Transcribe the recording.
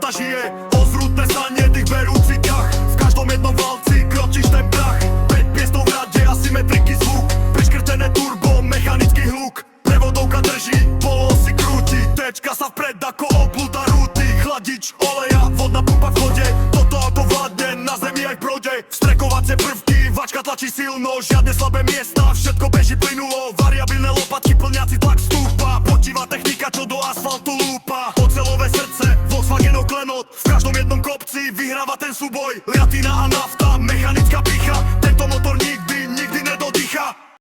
auta žije. Ozrutné sanie tých berúcich ťah. V každom jednom valci kročíš ten prach. 5 piestou v rade, asymetrický zvuk. Preškrtené turbo, mechanický hluk. Prevodovka drží, polo si krúti. Tečka sa vpred ako oblúda rúty. Chladič, oleja, vodná pumpa v chode. Toto auto vládne na zemi aj v brode. Vstrekovacie prvky, vačka tlačí silno. Žiadne slabé miesta, všetko beží plynulo. Variabilné lopatky, plniaci tlak stúpa. Potivá technika, čo do asfaltu lúpa. Ocelové srdce, Volkswagenov klenot. V každom jednom kopci vyhráva ten súboj. Liatina a nafta,